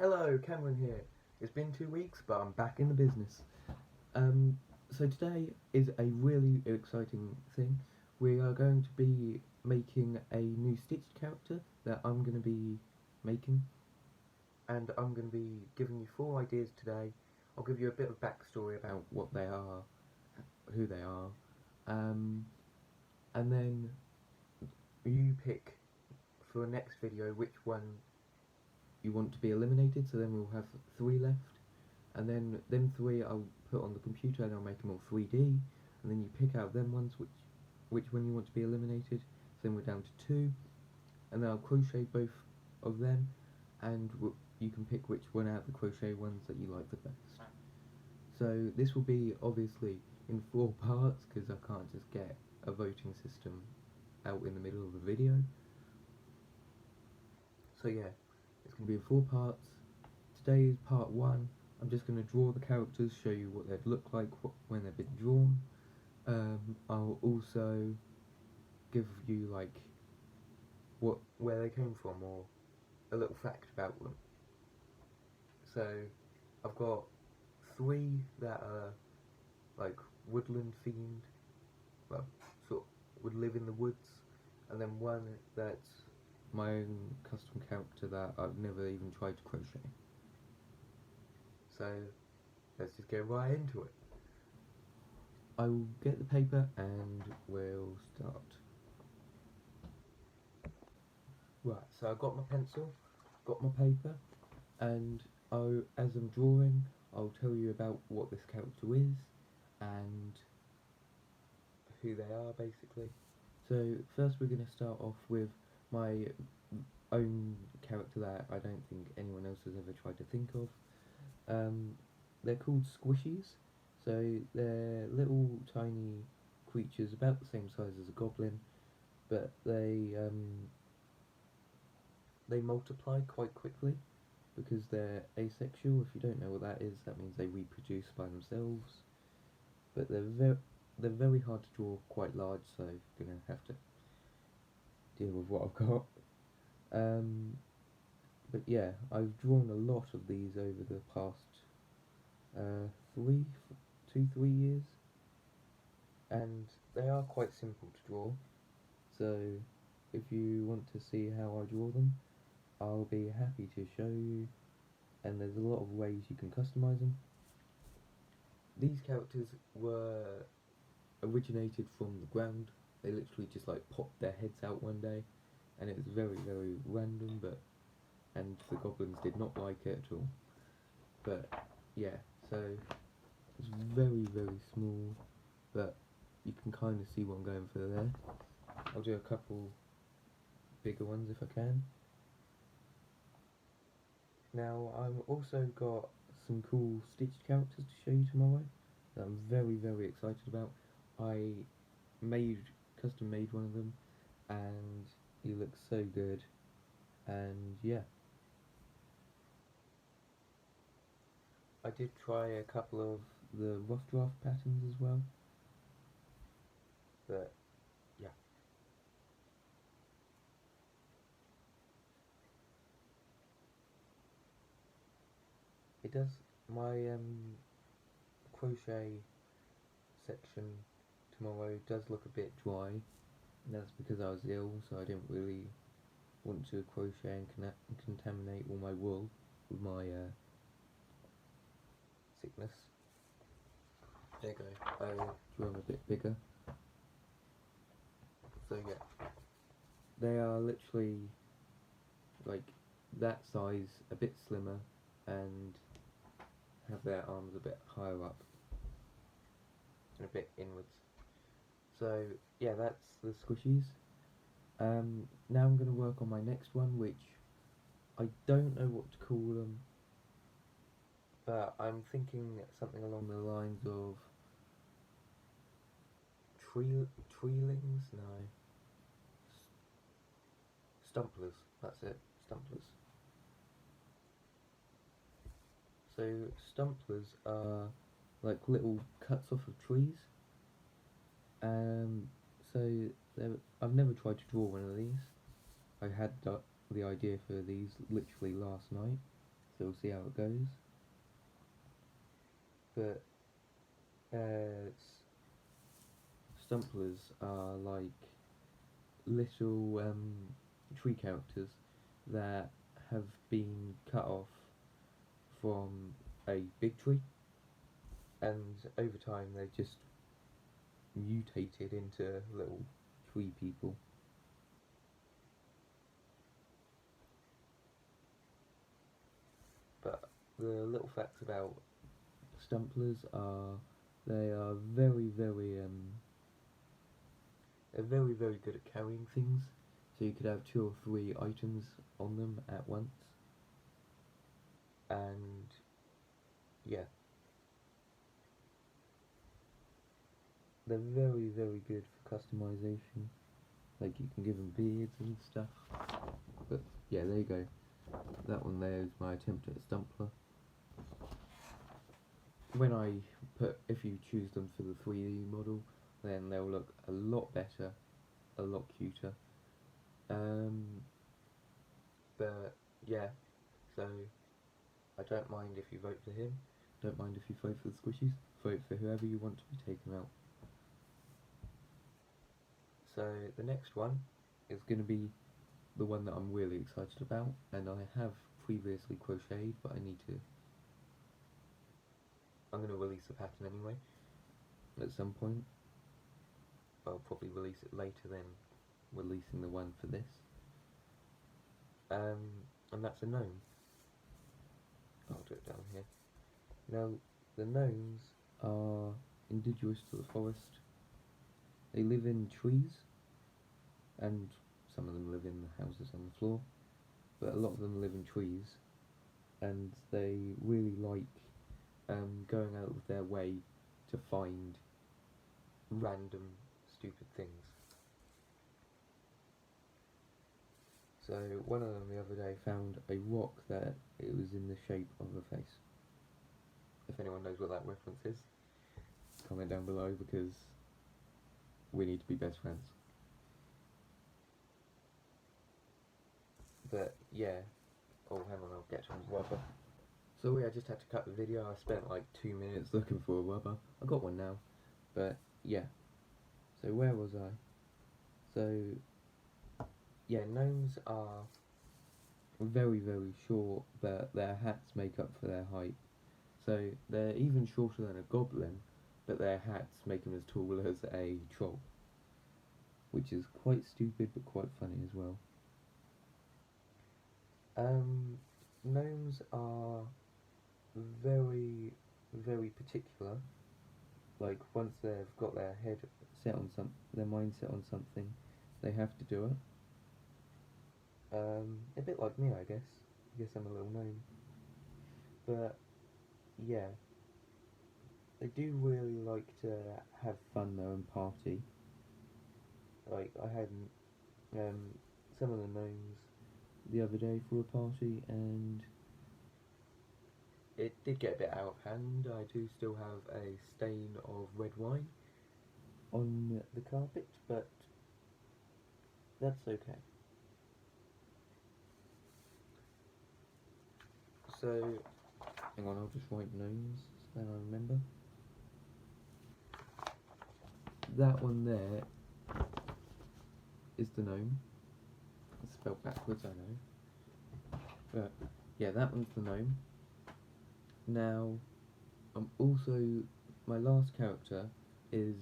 Hello, Cameron here. It's been 2 weeks, but I'm back in the business. So today is a really exciting thing. We are going to be making a new Stitched character that I'm going to be making, and I'm going to be giving you 4 ideas today. I'll give you a bit of backstory about what they are, who they are, and then you pick for the next video which one you want to be eliminated. So then we'll have 3 left, and then them 3 I'll put on the computer and I'll make them all 3D, and then you pick out them ones which one you want to be eliminated. So then we're down to 2, and then I'll crochet both of them, and you can pick which one out of the crochet ones that you like the best. So this will be obviously in 4 parts because I can't just get a voting system out in the middle of the video. So yeah, it's going to be in 4 parts. Today is part 1. I'm just going to draw the characters, show you what they'd look like when they've been drawn. I'll also give you like where they came from, or a little fact about them. So I've got 3 that are like woodland themed, well, sort of would live in the woods, and then 1 that's my own custom character that I've never even tried to crochet. So let's just get right into it. I will get the paper and we'll start. Right, so I've got my pencil, got my paper, and as I'm drawing, I'll tell you about what this character is and who they are, basically. So first we're going to start off with my own character that I don't think anyone else has ever tried to think of. They're called squishies. So they're little tiny creatures about the same size as a goblin, but they multiply quite quickly because they're asexual. If you don't know what that is, that means they reproduce by themselves. But they're very hard to draw, quite large, so you're gonna have to deal with what I've got. But yeah, I've drawn a lot of these over the past 2-3 years, and they are quite simple to draw. So if you want to see how I draw them, I'll be happy to show you, and there's a lot of ways you can customize them. These characters were originated from the ground. They literally just like popped their heads out one day, and it was very random, and the goblins did not like it at all. But yeah, so it's very small, but you can kind of see what I'm going for there. I'll do a couple bigger ones if I can. Now I've also got some cool stitched characters to show you tomorrow that I'm very excited about. I custom made one of them, and he looks so good, and yeah. I did try a couple of the rough draft patterns as well, but yeah. It does, my crochet section tomorrow does look a bit dry, and that's because I was ill, so I didn't really want to crochet and contaminate all my wool with my sickness. There you go, I drew them a bit bigger. So yeah, they are literally like that size, a bit slimmer, and have their arms a bit higher up and a bit inwards. So yeah, that's the squishies. Now I'm going to work on my next one, which I don't know what to call them, but I'm thinking something along the lines of treelings? No. Stumplers, that's it, stumplers. So stumplers are like little cuts off of trees. So I've never tried to draw one of these. I had the idea for these literally last night, so we'll see how it goes. But Stumplers are like little tree characters that have been cut off from a big tree, and over time they just mutated into little tree people. But the little facts about Stumplers are they are very very good at carrying things. So you could have 2 or 3 items on them at once, and yeah, they're very good for customization. Like you can give them beards and stuff. But yeah, there you go. That one there is my attempt at a Stumpler. If you choose them for the 3D model, then they'll look a lot better, a lot cuter. But yeah, so I don't mind if you vote for him, don't mind if you vote for the squishies, vote for whoever you want to be taken out. So the next one is going to be the one that I'm really excited about, and I have previously crocheted, but I'm going to release the pattern anyway, at some point. I'll probably release it later than releasing the one for this. And that's a gnome. I'll do it down here. Now, the gnomes are indigenous to the forest. They live in trees, and some of them live in the houses on the floor, but a lot of them live in trees, and they really like going out of their way to find random stupid things. So one of them the other day found a rock that it was in the shape of a face. If anyone knows what that reference is, comment down below, because we need to be best friends. But yeah, oh hang on, I'll get some rubber. So I just had to cut the video. I spent like 2 minutes looking for a rubber. I got one now, but yeah. So where was I? So yeah, gnomes are very short, but their hats make up for their height. So they're even shorter than a goblin, but their hats make them as tall as a troll, which is quite stupid but quite funny as well. Gnomes are very particular. Like once they've got their head set on their mind set on something, they have to do it. A bit like me, I guess. I guess I'm a little gnome. But yeah, they do really like to have fun though and party. Like I had some of the gnomes the other day for a party, and it did get a bit out of hand. I do still have a stain of red wine on the carpet, but that's okay. So, hang on, I'll just write gnomes so then I remember. That one there is the gnome. It's spelled backwards, I know. But yeah, that one's the gnome. Now, my last character is,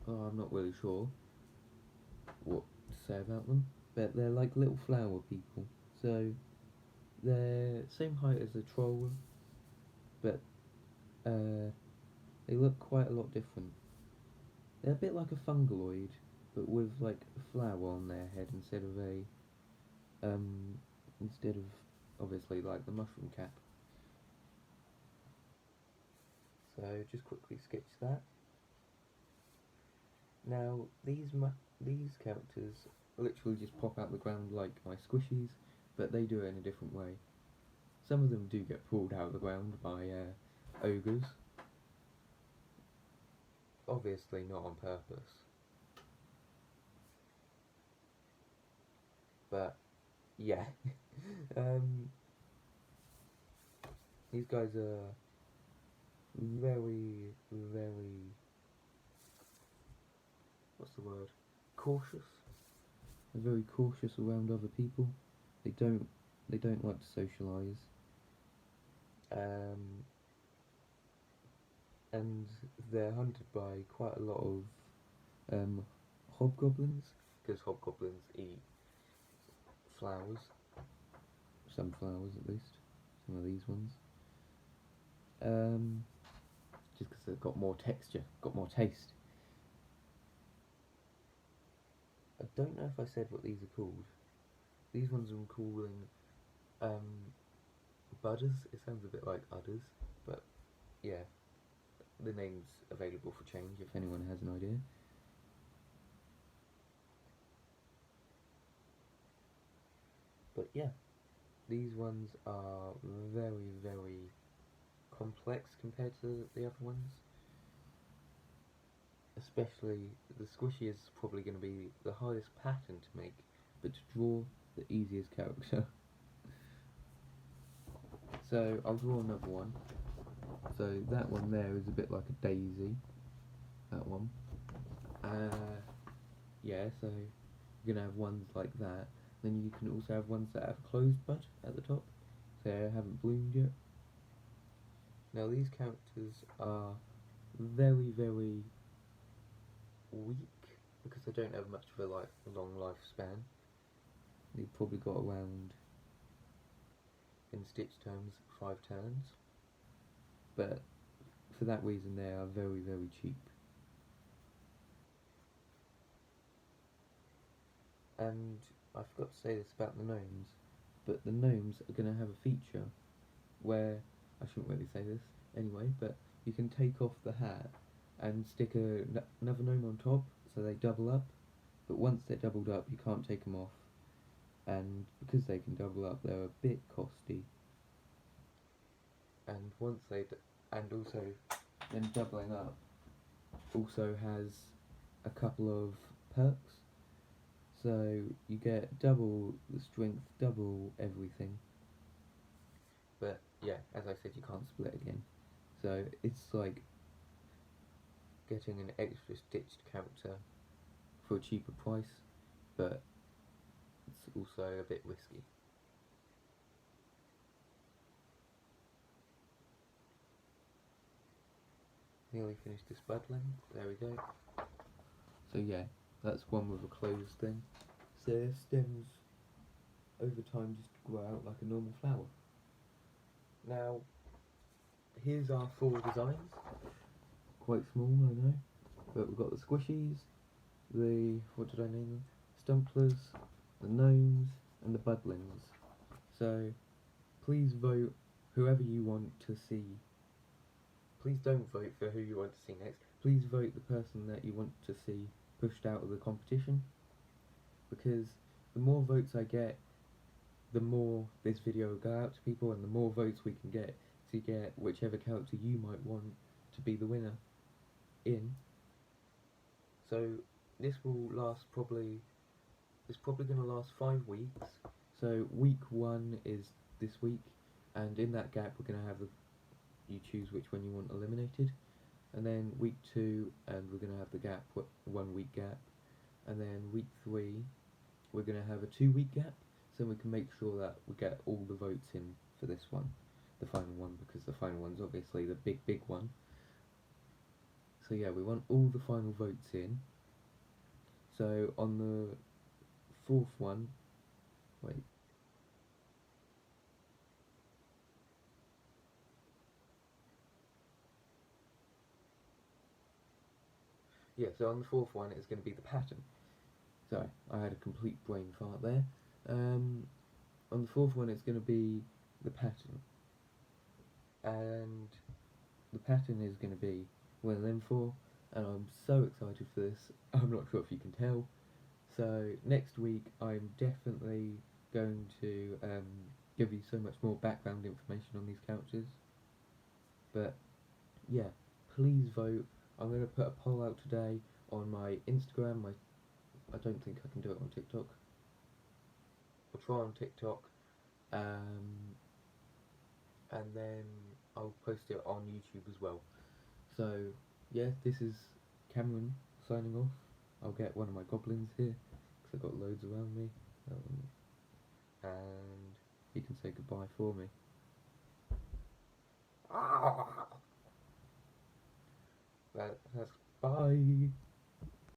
I'm not really sure what to say about them, but they're like little flower people. So they're same height as a troll, but they look quite a lot different. They're a bit like a fungaloid, but with like a flower on their head instead of obviously like the mushroom cap. So just quickly sketch that. Now these characters literally just pop out the ground like my squishies, but they do it in a different way. Some of them do get pulled out of the ground by ogres. Obviously not on purpose. But yeah. These guys are very, very, what's the word? Cautious. They're very cautious around other people. They don't like to socialise. And they're hunted by quite a lot of hobgoblins, because hobgoblins eat flowers, some flowers at least, some of these ones. Just because they've got more texture, got more taste. I don't know if I said what these are called. These ones I'm calling budders. It sounds a bit like udders, but yeah, the name's available for change if anyone has an idea. But yeah, these ones are very, very complex compared to the other ones. Especially the squishy is probably going to be the hardest pattern to make, but to draw the easiest character. So I'll draw another one. So that one there is a bit like a daisy. That one. Yeah, so you're gonna have ones like that. Then you can also have ones that have a closed bud at the top, so they haven't bloomed yet. Now these characters are very, very weak because they don't have much of a long lifespan. They've probably got around, in Stitch terms, 5 turns. But for that reason they are very, very cheap. And I forgot to say this about the gnomes, but the gnomes are going to have a feature where, I shouldn't really say this anyway, but you can take off the hat and stick another gnome on top, so they double up, but once they're doubled up you can't take them off, and because they can double up they're a bit costly. And and also then doubling up also has a couple of perks. So you get double the strength, double everything. But yeah, as I said, you can't split again. So it's like getting an extra stitched character for a cheaper price, but it's also a bit risky. Nearly finished this budling. There we go. So yeah, that's one with a closed thing. So their stems over time just grow out like a normal flower. Now, here's our full designs. Quite small, I know, but we've got the squishies, what did I name them? Stumplers, the gnomes, and the budlings. So please vote whoever you want to see. Please don't vote for who you want to see next. Please vote the person that you want to see pushed out of the competition, because the more votes I get, the more this video will go out to people, and the more votes we can get to get whichever character you might want to be the winner in. So this will last it's probably going to last 5 weeks. So week 1 is this week, and in that gap we're going to have you choose which one you want eliminated, and then week 2, and we're going to have the gap, 1 week gap, and then week 3 we're going to have a 2-week gap, so we can make sure that we get all the votes in for this one, the final one, because the final one's obviously the big one. So yeah, we want all the final votes in. So on the 4th one, wait, yeah, so on the 4th one it's going to be the pattern. Sorry, I had a complete brain fart there. On the 4th one it's going to be the pattern, and the pattern is going to be Will and 4, and I'm so excited for this. I'm not sure if you can tell. So next week I'm definitely going to give you so much more background information on these characters. But yeah, please vote. I'm going to put a poll out today on my Instagram. I don't think I can do it on TikTok. I'll try on TikTok. and then I'll post it on YouTube as well. So yeah, this is Cameron signing off. I'll get one of my goblins here because I've got loads around me, and he can say goodbye for me. That's bye.